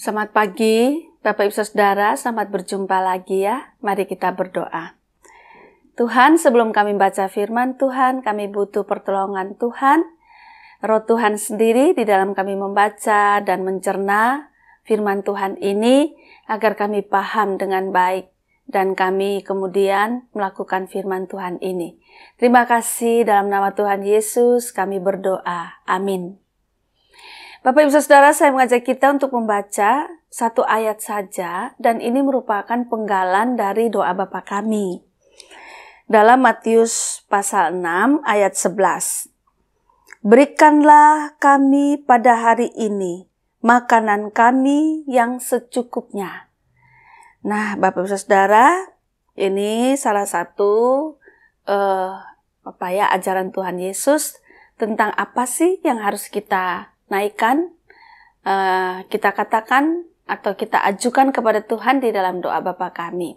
Selamat pagi, Bapak Ibu Saudara, selamat berjumpa lagi ya. Mari kita berdoa. Tuhan, sebelum kami baca firman Tuhan, kami butuh pertolongan Tuhan. Roh Tuhan sendiri di dalam kami membaca dan mencerna firman Tuhan ini, agar kami paham dengan baik dan kami kemudian melakukan firman Tuhan ini. Terima kasih, dalam nama Tuhan Yesus kami berdoa. Amin. Bapak Ibu Saudara, saya mengajak kita untuk membaca satu ayat saja, dan ini merupakan penggalan dari doa Bapa kami. Dalam Matius pasal 6 ayat 11. Berikanlah kami pada hari ini makanan kami yang secukupnya. Nah, Bapak Ibu Saudara, ini salah satu ajaran Tuhan Yesus tentang apa sih yang harus kita naikkan, kita katakan atau kita ajukan kepada Tuhan di dalam doa Bapa kami.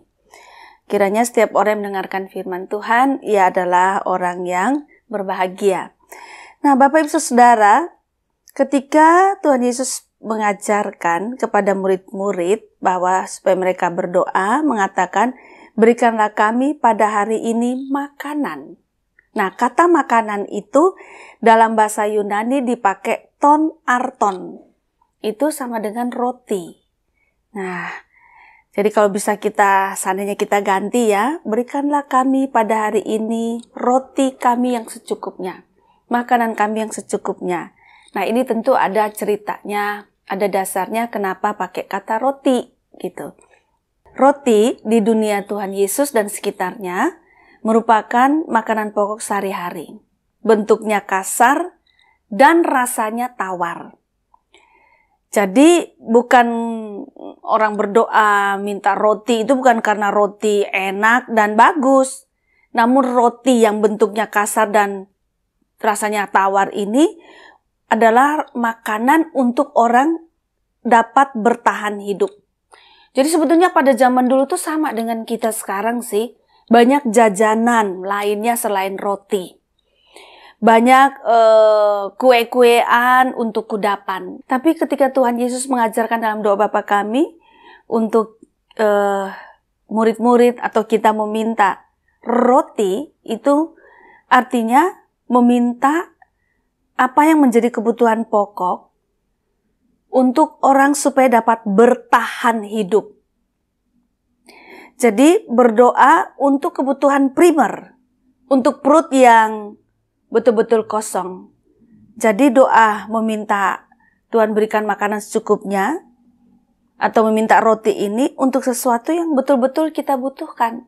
Kiranya setiap orang yang mendengarkan firman Tuhan, ia adalah orang yang berbahagia. Nah, Bapak Ibu Saudara, ketika Tuhan Yesus mengajarkan kepada murid-murid bahwa supaya mereka berdoa, mengatakan, berikanlah kami pada hari ini makanan. Nah, kata makanan itu dalam bahasa Yunani dipakai ton arton. Itu sama dengan roti. Nah, jadi kalau bisa seandainya kita ganti ya, berikanlah kami pada hari ini roti kami yang secukupnya. Makanan kami yang secukupnya. Nah, ini tentu ada ceritanya, ada dasarnya kenapa pakai kata roti gitu. Roti di dunia Tuhan Yesus dan sekitarnya merupakan makanan pokok sehari-hari. Bentuknya kasar dan rasanya tawar. Jadi bukan orang berdoa minta roti itu bukan karena roti enak dan bagus. Namun roti yang bentuknya kasar dan rasanya tawar ini adalah makanan untuk orang dapat bertahan hidup. Jadi sebetulnya pada zaman dulu tuh sama dengan kita sekarang sih. Banyak jajanan lainnya selain roti. Banyak kue-kuean untuk kudapan. Tapi ketika Tuhan Yesus mengajarkan dalam doa Bapa kami untuk murid-murid atau kita meminta roti, itu artinya meminta apa yang menjadi kebutuhan pokok untuk orang supaya dapat bertahan hidup. Jadi berdoa untuk kebutuhan primer, untuk perut yang betul-betul kosong. Jadi doa meminta Tuhan berikan makanan secukupnya, atau meminta roti ini untuk sesuatu yang betul-betul kita butuhkan.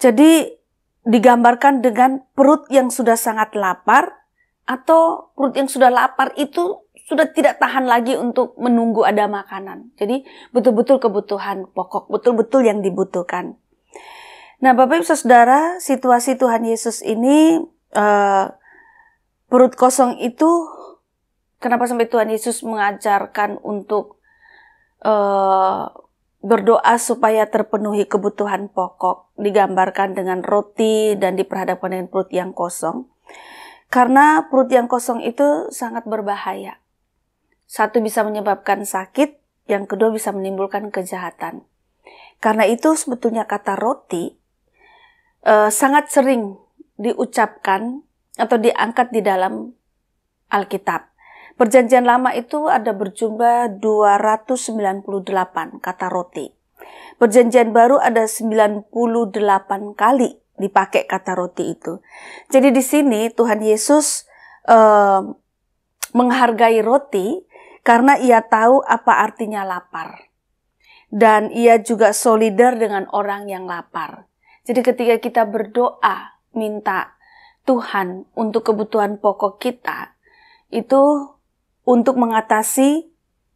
Jadi digambarkan dengan perut yang sudah sangat lapar, atau perut yang sudah lapar itu sudah tidak tahan lagi untuk menunggu ada makanan. Jadi betul-betul kebutuhan pokok, betul-betul yang dibutuhkan. Nah, Bapak Ibu Saudara, situasi Tuhan Yesus ini, perut kosong itu, kenapa sampai Tuhan Yesus mengajarkan untuk berdoa supaya terpenuhi kebutuhan pokok, digambarkan dengan roti dan diperhadapkan dengan perut yang kosong. Karena perut yang kosong itu sangat berbahaya. Satu, bisa menyebabkan sakit, yang kedua bisa menimbulkan kejahatan. Karena itu sebetulnya kata roti sangat sering diucapkan atau diangkat di dalam Alkitab. Perjanjian Lama itu ada berjumlah 298 kata roti. Perjanjian Baru ada 98 kali dipakai kata roti itu. Jadi di sini Tuhan Yesus menghargai roti karena ia tahu apa artinya lapar. Dan ia juga solidar dengan orang yang lapar. Jadi ketika kita berdoa, minta Tuhan untuk kebutuhan pokok kita, itu untuk mengatasi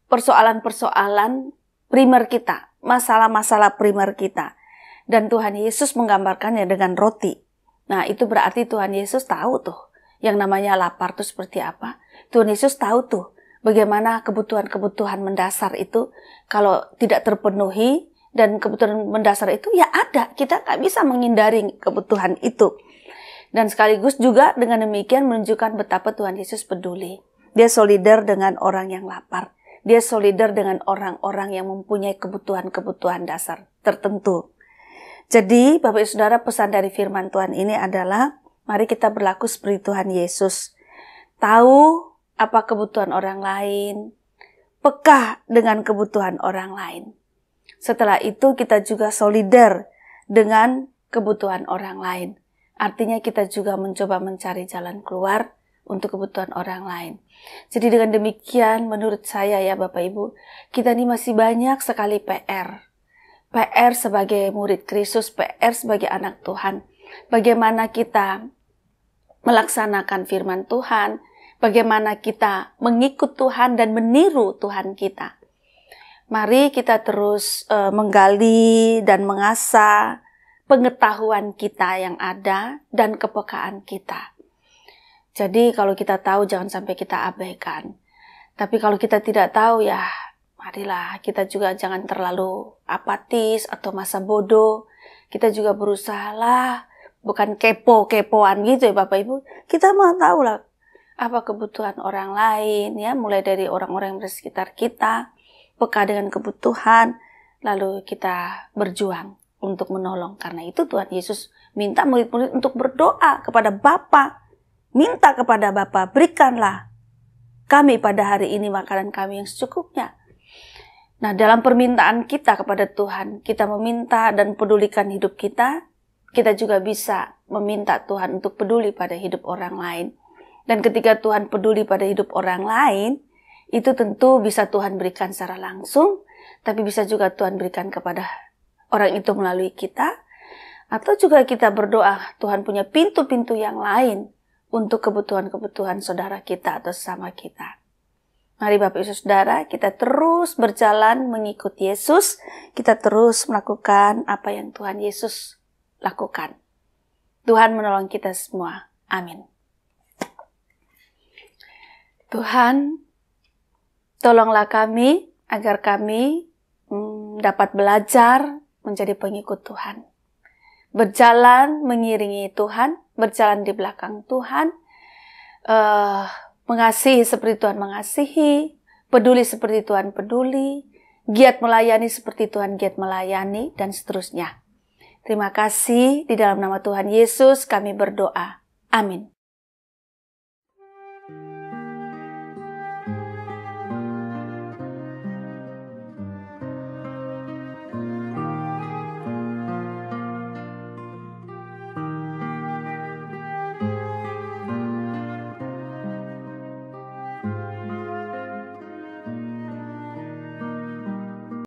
persoalan-persoalan primer kita, masalah-masalah primer kita. Dan Tuhan Yesus menggambarkannya dengan roti. Nah, itu berarti Tuhan Yesus tahu tuh yang namanya lapar itu seperti apa. Tuhan Yesus tahu tuh bagaimana kebutuhan-kebutuhan mendasar itu kalau tidak terpenuhi, dan kebutuhan mendasar itu ya ada, kita nggak bisa menghindari kebutuhan itu. Dan sekaligus juga dengan demikian menunjukkan betapa Tuhan Yesus peduli. Dia solidar dengan orang yang lapar. Dia solidar dengan orang-orang yang mempunyai kebutuhan-kebutuhan dasar tertentu. Jadi, Bapak Ibu Saudara, pesan dari firman Tuhan ini adalah, mari kita berlaku seperti Tuhan Yesus. Tahu apa kebutuhan orang lain, peka dengan kebutuhan orang lain. Setelah itu kita juga solidar dengan kebutuhan orang lain. Artinya kita juga mencoba mencari jalan keluar untuk kebutuhan orang lain. Jadi dengan demikian menurut saya ya Bapak Ibu, kita ini masih banyak sekali PR. PR sebagai murid Kristus, PR sebagai anak Tuhan. Bagaimana kita melaksanakan firman Tuhan, bagaimana kita mengikut Tuhan dan meniru Tuhan kita. Mari kita terus menggali dan mengasah pengetahuan kita yang ada dan kepekaan kita. Jadi kalau kita tahu jangan sampai kita abaikan. Tapi kalau kita tidak tahu ya marilah kita juga jangan terlalu apatis atau masa bodoh. Kita juga berusahalah, bukan kepo-kepoan gitu ya Bapak Ibu. Kita mau tahu lah apa kebutuhan orang lain ya, mulai dari orang-orang yang di sekitar kita, peka dengan kebutuhan, lalu kita berjuang untuk menolong. Karena itu Tuhan Yesus minta murid-murid untuk berdoa kepada Bapa. Minta kepada Bapa, berikanlah kami pada hari ini makanan kami yang secukupnya. Nah, dalam permintaan kita kepada Tuhan, kita meminta dan pedulikan hidup kita, kita juga bisa meminta Tuhan untuk peduli pada hidup orang lain. Dan ketika Tuhan peduli pada hidup orang lain, itu tentu bisa Tuhan berikan secara langsung, tapi bisa juga Tuhan berikan kepada orang itu melalui kita, atau juga kita berdoa, Tuhan punya pintu-pintu yang lain untuk kebutuhan-kebutuhan saudara kita atau sesama kita. Mari Bapak Ibu Saudara, kita terus berjalan mengikut Yesus, kita terus melakukan apa yang Tuhan Yesus lakukan. Tuhan menolong kita semua. Amin. Tuhan, tolonglah kami agar kami dapat belajar menjadi pengikut Tuhan. Berjalan mengiringi Tuhan, berjalan di belakang Tuhan, mengasihi seperti Tuhan mengasihi, peduli seperti Tuhan peduli, giat melayani seperti Tuhan giat melayani, dan seterusnya. Terima kasih, di dalam nama Tuhan Yesus kami berdoa. Amin.